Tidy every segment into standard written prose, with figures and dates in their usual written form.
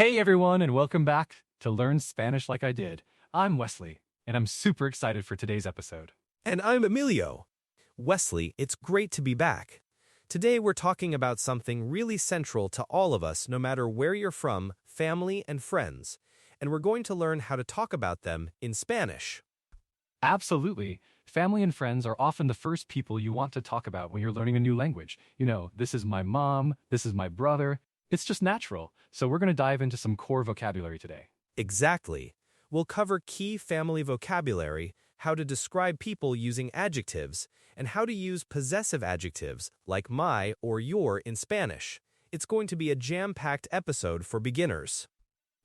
Hey everyone, and welcome back to Learn Spanish Like I Did. I'm Wesley, and I'm super excited for today's episode. And I'm Emilio. Wesley, it's great to be back. Today we're talking about something really central to all of us, no matter where you're from, family and friends. And we're going to learn how to talk about them in Spanish. Absolutely. Family and friends are often the first people you want to talk about when you're learning a new language. You know, this is my mom, this is my brother. It's just natural. So we're going to dive into some core vocabulary today. Exactly. We'll cover key family vocabulary, how to describe people using adjectives, and how to use possessive adjectives like my or your in Spanish. It's going to be a jam-packed episode for beginners.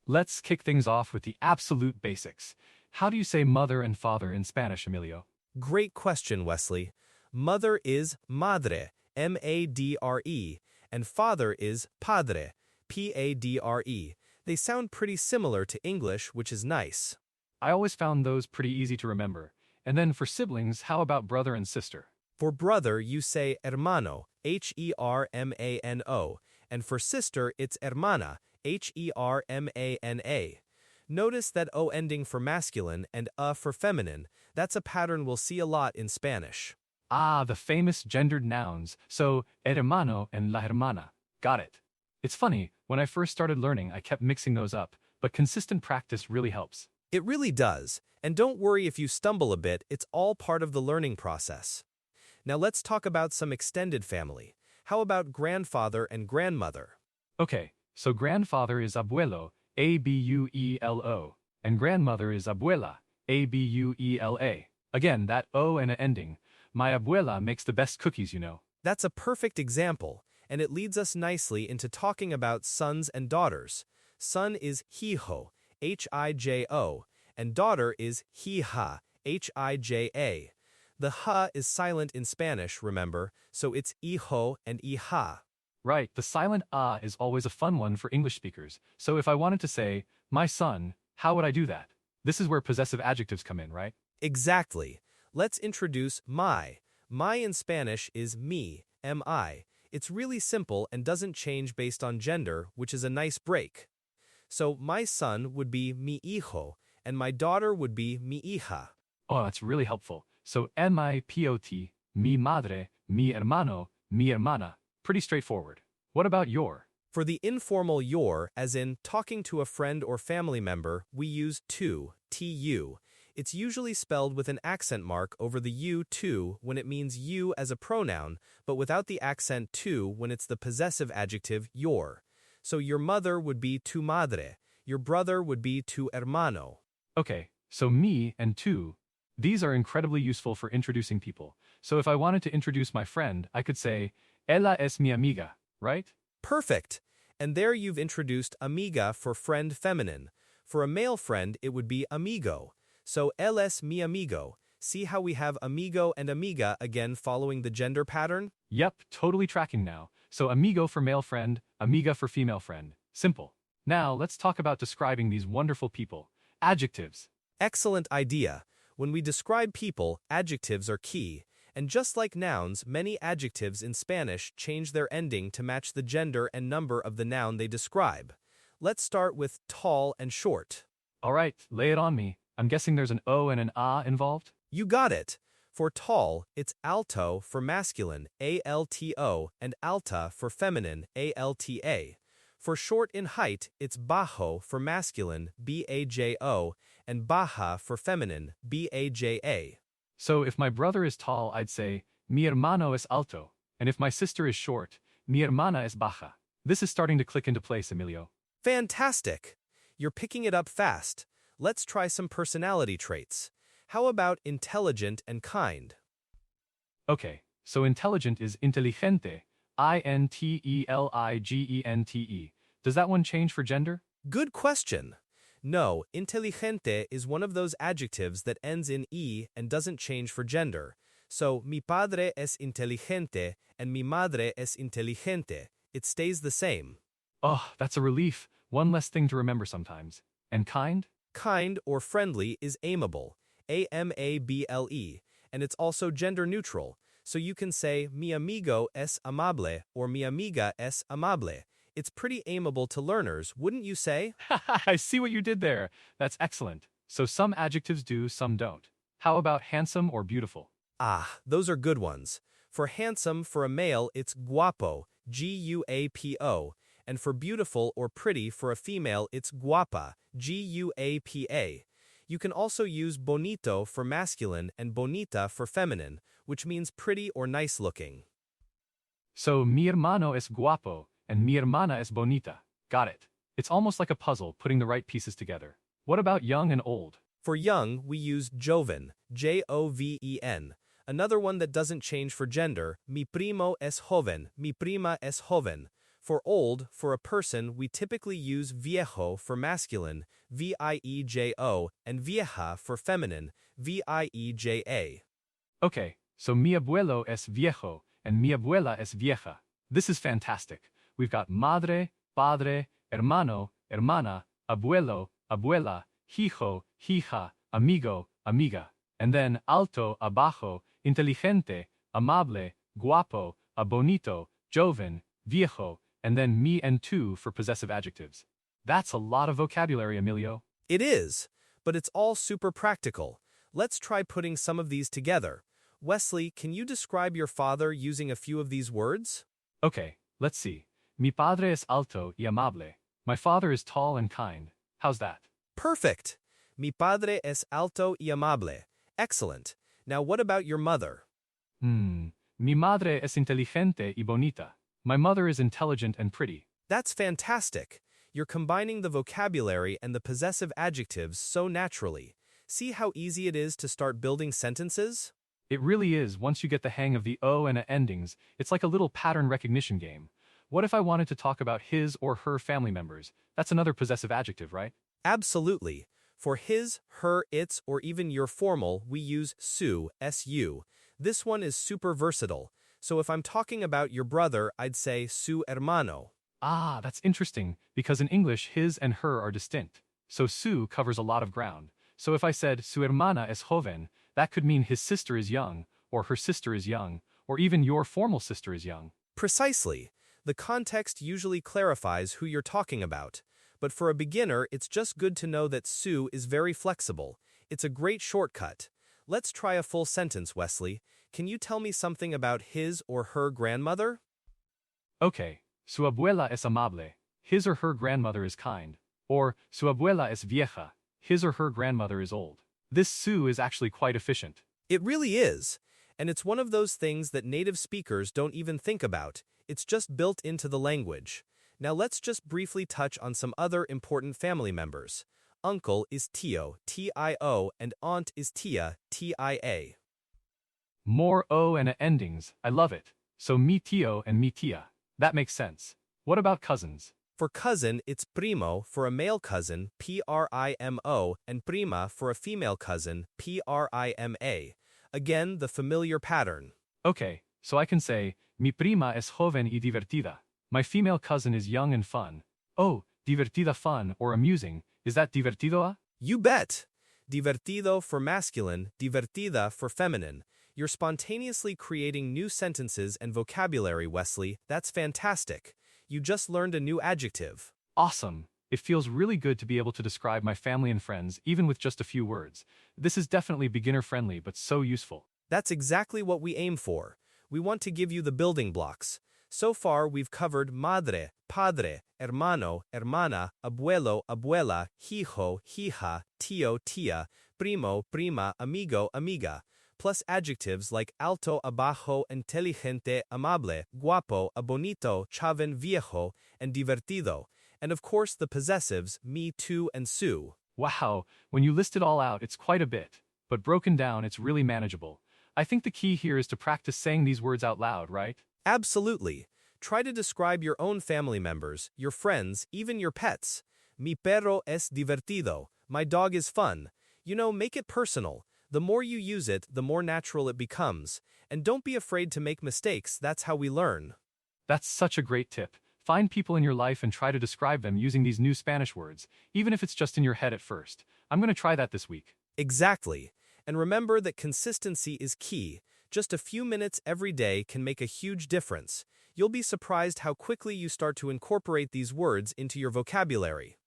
Let's kick things off with the absolute basics. How do you say mother and father in Spanish, Emilio? Great question, Wesley. Mother is madre, M-A-D-R-E, and father is padre, P-A-D-R-E. They sound pretty similar to English, which is nice. I always found those pretty easy to remember. And then for siblings, how about brother and sister? For brother, you say hermano, H-E-R-M-A-N-O, and for sister, it's hermana, H-E-R-M-A-N-A. Notice that O ending for masculine and A for feminine. That's a pattern we'll see a lot in Spanish. Ah, the famous gendered nouns. So, el hermano and la hermana. Got it. It's funny, when I first started learning, I kept mixing those up, but consistent practice really helps. It really does. And don't worry if you stumble a bit, it's all part of the learning process. Now let's talk about some extended family. How about grandfather and grandmother? Okay, so grandfather is abuelo, A-B-U-E-L-O, and grandmother is abuela, A-B-U-E-L-A. Again, that O and a ending. My abuela makes the best cookies, you know. That's a perfect example, and it leads us nicely into talking about sons and daughters. Son is hijo, H-I-J-O, and daughter is hija, H-I-J-A. The ha is silent in Spanish, remember, so it's hijo and hija. Right, the silent ah is always a fun one for English speakers. So if I wanted to say, my son, how would I do that? This is where possessive adjectives come in, right? Exactly. Let's introduce my. My in Spanish is mi, M-I. It's really simple and doesn't change based on gender, which is a nice break. So my son would be mi hijo, and my daughter would be mi hija. Oh, that's really helpful. So M-I-P-O-T, mi madre, mi hermano, mi hermana. Pretty straightforward. What about your? For the informal your, as in talking to a friend or family member, we use tu, T-U. It's usually spelled with an accent mark over the you, tu, when it means you as a pronoun, but without the accent tu when it's the possessive adjective your. So your mother would be tu madre, your brother would be tu hermano. Okay, so me and tu, these are incredibly useful for introducing people. So if I wanted to introduce my friend, I could say, ella es mi amiga, right? Perfect! And there you've introduced amiga for friend feminine. For a male friend, it would be amigo. So él es mi amigo. See how we have amigo and amiga again following the gender pattern? Yep, totally tracking now. So amigo for male friend, amiga for female friend. Simple. Now let's talk about describing these wonderful people. Adjectives. Excellent idea. When we describe people, adjectives are key. And just like nouns, many adjectives in Spanish change their ending to match the gender and number of the noun they describe. Let's start with tall and short. All right, lay it on me. I'm guessing there's an O and an A involved? You got it. For tall, it's alto for masculine, A-L-T-O, and alta for feminine, A-L-T-A. For short in height, it's bajo for masculine, B-A-J-O, and baja for feminine, B-A-J-A. So if my brother is tall, I'd say, mi hermano es alto. And if my sister is short, mi hermana es baja. This is starting to click into place, Emilio. Fantastic! You're picking it up fast. Let's try some personality traits. How about intelligent and kind? Okay, so intelligent is inteligente, I-N-T-E-L-I-G-E-N-T-E. Does that one change for gender? Good question. No, inteligente is one of those adjectives that ends in E and doesn't change for gender. So, mi padre es inteligente and mi madre es inteligente. It stays the same. Oh, that's a relief. One less thing to remember sometimes. And kind? Kind or friendly is amiable, A-M-A-B-L-E, and it's also gender neutral. So you can say mi amigo es amable or mi amiga es amable. It's pretty amiable to learners, wouldn't you say? I see what you did there. That's excellent. So some adjectives do, some don't. How about handsome or beautiful? Ah, those are good ones. For handsome, for a male, it's guapo, G-U-A-P-O, and for beautiful or pretty for a female, it's guapa, G-U-A-P-A. You can also use bonito for masculine and bonita for feminine, which means pretty or nice looking. So mi hermano es guapo and mi hermana es bonita. Got it. It's almost like a puzzle putting the right pieces together. What about young and old? For young, we use joven, J-O-V-E-N. Another one that doesn't change for gender, mi primo es joven, mi prima es joven. For old, for a person, we typically use viejo for masculine, V-I-E-J-O, and vieja for feminine, V-I-E-J-A. Okay, so mi abuelo es viejo and mi abuela es vieja. This is fantastic. We've got madre, padre, hermano, hermana, abuelo, abuela, hijo, hija, amigo, amiga. And then alto, abajo, inteligente, amable, guapo, bonito, joven, viejo, and then me and tú for possessive adjectives. That's a lot of vocabulary, Emilio. It is, but it's all super practical. Let's try putting some of these together. Wesley, can you describe your father using a few of these words? Okay, let's see. Mi padre es alto y amable. My father is tall and kind. How's that? Perfect! Mi padre es alto y amable. Excellent. Now what about your mother? Mi madre es inteligente y bonita. My mother is intelligent and pretty. That's fantastic. You're combining the vocabulary and the possessive adjectives so naturally. See how easy it is to start building sentences? It really is. Once you get the hang of the O and A endings, it's like a little pattern recognition game. What if I wanted to talk about his or her family members? That's another possessive adjective, right? Absolutely. For his, her, its, or even your formal, we use su, S-U. This one is super versatile. So if I'm talking about your brother, I'd say su hermano. Ah, that's interesting, because in English, his and her are distinct. So su covers a lot of ground. So if I said su hermana es joven, that could mean his sister is young, or her sister is young, or even your formal sister is young. Precisely. The context usually clarifies who you're talking about. But for a beginner, it's just good to know that su is very flexible. It's a great shortcut. Let's try a full sentence, Wesley. Can you tell me something about his or her grandmother? Okay, su abuela es amable. His or her grandmother is kind. Or su abuela es vieja. His or her grandmother is old. This su is actually quite efficient. It really is. And it's one of those things that native speakers don't even think about. It's just built into the language. Now let's just briefly touch on some other important family members. Uncle is tío, T-I-O, and aunt is tía, T-I-A. More O and A endings, I love it. So mi tío and mi tía. That makes sense. What about cousins? For cousin, it's primo for a male cousin, P-R-I-M-O, and prima for a female cousin, P-R-I-M-A. Again, the familiar pattern. Okay, so I can say, mi prima es joven y divertida. My female cousin is young and fun. Oh, divertida fun or amusing. Is that divertido? You bet! Divertido for masculine, divertida for feminine. You're spontaneously creating new sentences and vocabulary, Wesley. That's fantastic. You just learned a new adjective. Awesome. It feels really good to be able to describe my family and friends, even with just a few words. This is definitely beginner-friendly, but so useful. That's exactly what we aim for. We want to give you the building blocks. So far, we've covered madre, padre, hermano, hermana, abuelo, abuela, hijo, hija, tío, tía, primo, prima, amigo, amiga, plus adjectives like alto, abajo, inteligente, amable, guapo, bonito, joven, viejo, and divertido, and of course the possessives me, tú, and su. Wow, when you list it all out, it's quite a bit. But broken down, it's really manageable. I think the key here is to practice saying these words out loud, right? Absolutely. Try to describe your own family members, your friends, even your pets. Mi perro es divertido. My dog is fun. You know, make it personal. The more you use it, the more natural it becomes. And don't be afraid to make mistakes, that's how we learn. That's such a great tip. Find people in your life and try to describe them using these new Spanish words, even if it's just in your head at first. I'm going to try that this week. Exactly. And remember that consistency is key. Just a few minutes every day can make a huge difference. You'll be surprised how quickly you start to incorporate these words into your vocabulary.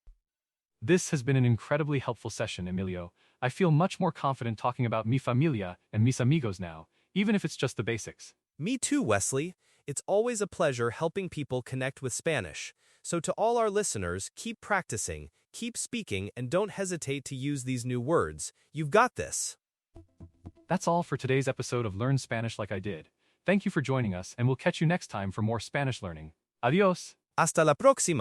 This has been an incredibly helpful session, Emilio. I feel much more confident talking about mi familia and mis amigos now, even if it's just the basics. Me too, Wesley. It's always a pleasure helping people connect with Spanish. So to all our listeners, keep practicing, keep speaking, and don't hesitate to use these new words. You've got this. That's all for today's episode of Learn Spanish Like I Did. Thank you for joining us, and we'll catch you next time for more Spanish learning. Adios! Hasta la próxima!